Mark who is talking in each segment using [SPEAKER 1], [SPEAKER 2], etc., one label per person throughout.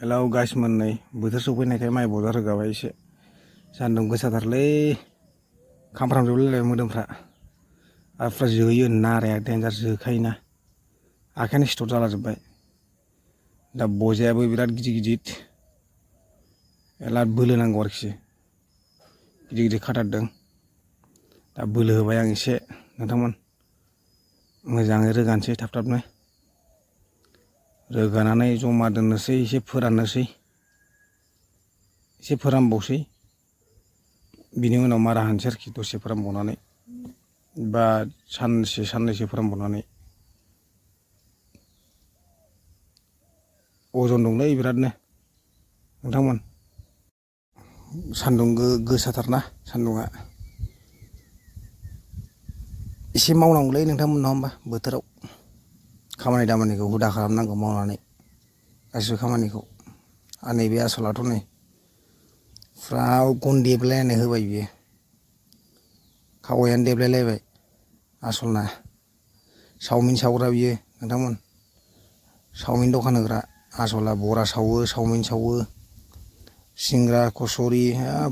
[SPEAKER 1] hello guys मोननै बोथोर सफैनायखाय माइ बजा रोगाबाय एसे सान्दुं गोसाथारलै खामफ्रामजोबलायबाय मोदोमफ्रा आरफ्रा जोयो नाराया देन्जार जोखायोना आखायानो सिथर जालाजोब्बाय दा बजायाबो बिराद गिदिर गिदिर एला बोलो नांगौ आरोखि गिदिर गिदिर खाथारदों दा बोलो होबाय आं एसे नोंथांमोन मोजाङै रोगानोसै थाब थाबनो रोगानानै जमा दोननोसै एसे फोराननोसै एसे फोरानबावसै बिनि उनाव मारा होनोसै आरोखि दसे फोरानबावनानै बा साननैसो फोरानबावनानै अजन दंलै बिरादनो नोंथांमोन सान्दुं गोसाथारना सान्दुङा एसे मावनांगौलै नोंथांमोन नङा होमबा बोथोराव खामानि दामानिखौ हुदा खालामनांगौ मावनानै गासिबो खामानिखौ आरो नैबे आसलाथ' नै फुरा गन देबलायनानै होबाय बियो खावायानो देबलायलायबाय आसलना चावमिन सावग्रा बियो नोंथांमोन चावमिन दखान होग्रा आसला बरा सावो चावमिन सावो सिंग्रा कचरि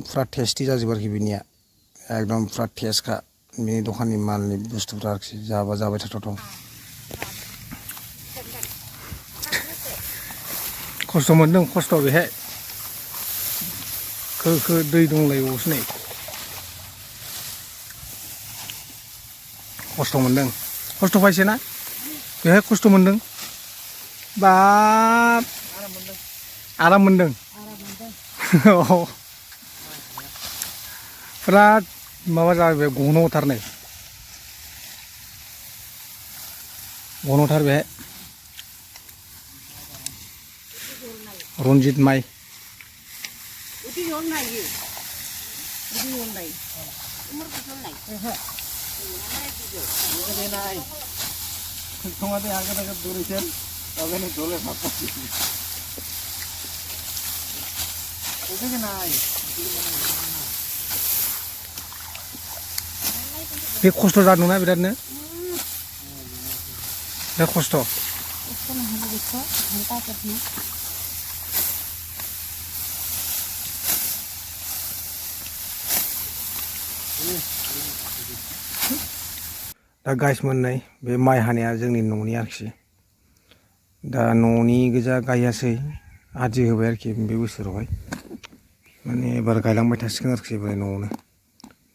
[SPEAKER 1] फुरा टेस्टि जाजोबो आरोखि बिनिया एकदम फुरा टेस्टखा बिनि दखाननि मालनि बुस्थुफ्रा आरोखि जाबा जाबाय थाथावथाव खस्थ' मोनदों खस्थ' बेहाय खो दै दंलायबावोसो नै खस्थ' मोनदों खस्थ' पाइसेना बेहाय खस्थ' मोनदों बाब आराम मोनदों बिराद माबा जाबाय गन'थार नै गन'थार बेहाय रनजित माइ बे खस्थ' जादोंना बिरादनो बे खस्थ' दा गाइस मोननाय बे माइ हानाया जोंनि न'नि आरोखि दा न'नि गोजा गायासै आदि होबाय आरोखि बे बोसोरावहाय माने एबार गायलांबाय थासिगोन आरोखि एबार न'आवनो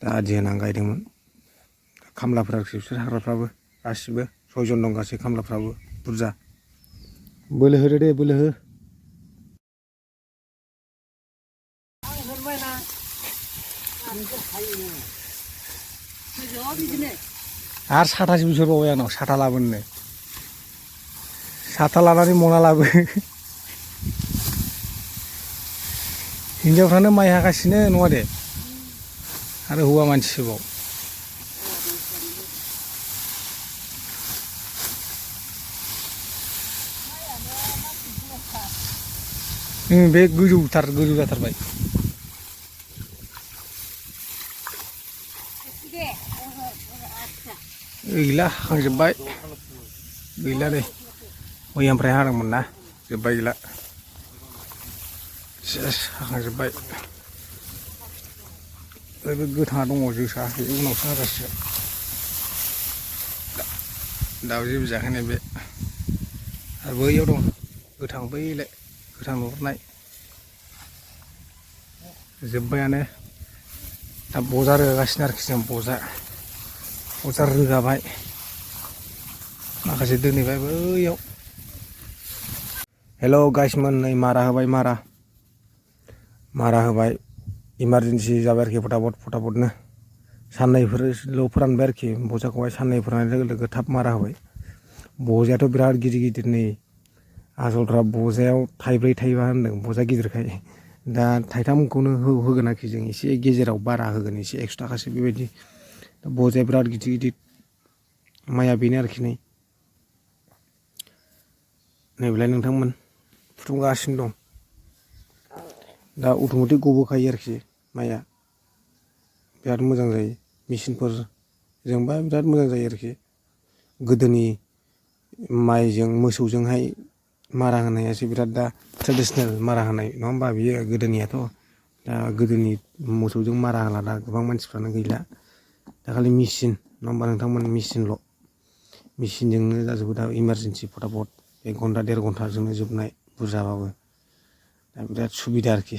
[SPEAKER 1] दा आदि होनानै गायदोंमोन खामलाफोर आरोखि बिसोर हाग्राफ्राबो गासिबो 6 जन दं गासै खामलाफ्राबो बुरजा बोलो होदो दे बोलो हो आरो साथासो बिहरबावबाय आंनाव साथा लाबोनो साथा लानानै मना लाबो हिनजावफ्रानो माइ हागासिनो नङा दे आरो हौवा मानसिबाव बे गोजौ जाथारबाय गैला हाखांजोब्बाय गैला दे मैयानिफ्राय हादोंमोन ना जोब्बाय गैला सेस हाखांजोब्बाय बे गोथाङा दङ जोसा बे उनावसो हाजासिगोन दाबो जेबो जायाखै बे आरो बैयाव दं गोथां बैलाय गोथां नुहुरनाय जोब्बायानो दा बजा रोगागासिनो आरोखि जों बजा रोगाबाय माखासे दोनहैबाय बैयाव हेल' गाइसमोन नै मारा होबाय मारा होबाय इमारजेन्सि जाबाय आरोखि फटाफटनो साननैफोरल' फोरानबाय आरोखि बजाखौहाय साननै फोराननाय लोगो लोगो थाब मारा होबाय बजायाथ' बिराद गिदिर नै आसलफ्रा बजायाव थाइब्रै थाइबा होनदों बजा गिदिरखाय दा थाइथामखौनो होगोन आरोखि जों एसे गेजेराव बारा होगोन एसे 100 थाखासो बेबायदि बजाया बिराद गिदिर माइया बेनो आरोखि नैबेलाय नोंथांमोन फुथुंगासिनो दं दा अट'मेटिक गबोखायो आरोखि माइया बिराद मोजां जायो मेचिनफोरजोंबा बिराद मोजां जायो आरोखि गोदोनि माइजों मोसौजोंहाय मारा होनायासो बिराद दा ट्रेडिसनेल मारा होनाय नङा होमबा बियो गोदोनियाथ' दा गोदोनि मोसौजों मारा होला दा गोबां मानसिफ्रानो गैला दा खालि मेचिन नङा होमबा नोंथांमोन मेचिनल' मेचिनजोंनो जाजोबो दा इमारजेन्सि फटाफट 1 घन्टा 1.5 घन्टाजोंनो जोबनाय बुरजाबाबो दा बिराद सुबिदा आरोखि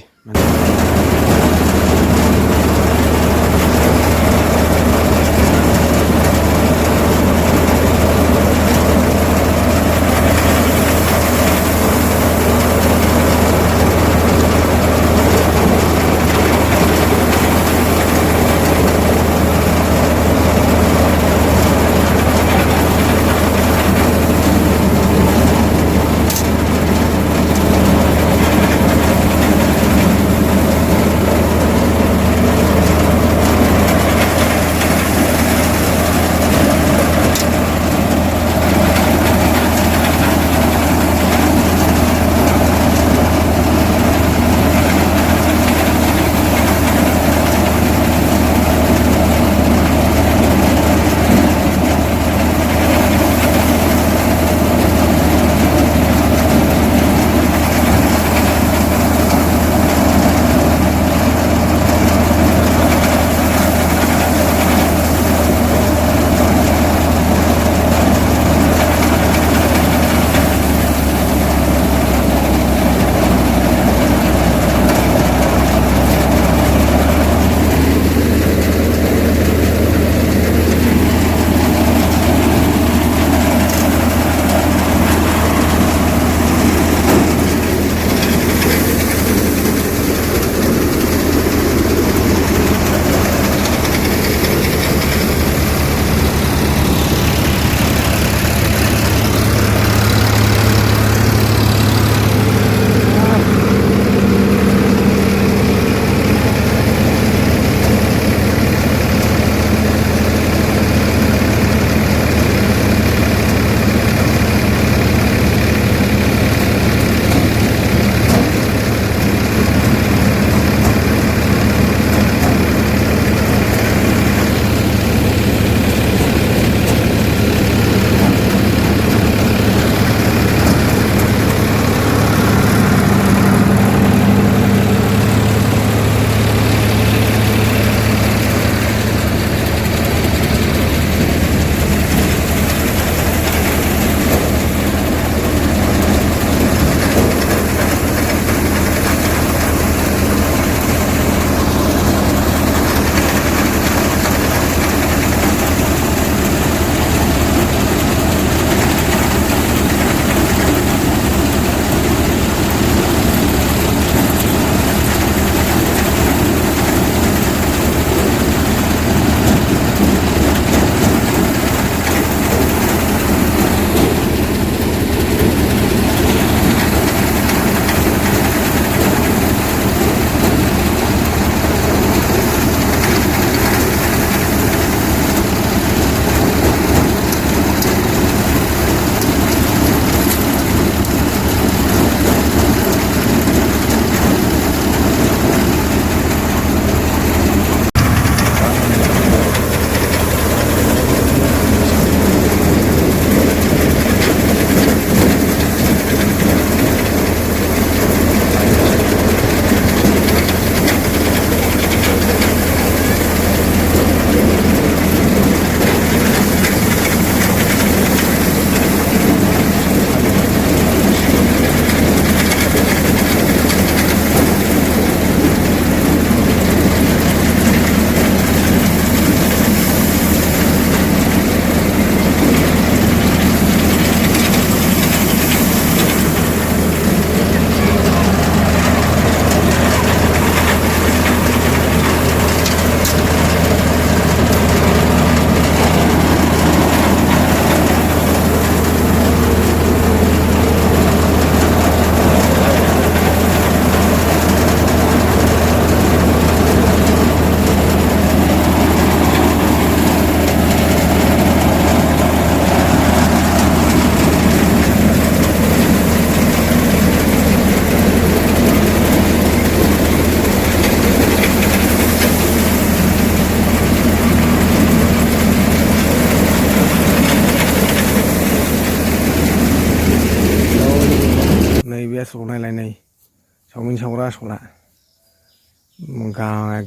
[SPEAKER 1] चावमिन सावग्रा आसला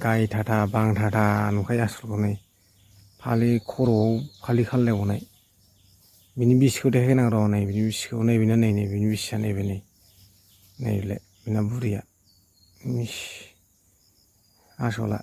[SPEAKER 1] गाय थाथा बां थाथा नुखायो आसलखौ नै फालि खर'आव फालि खालायबावनाय बिनि बिसिखौ देखायगोन आं र' नै बिनि बिसिखौ नैबेना नै बिनि बिसिया नैबे नै नैलाय बेना बुरिया इस आसला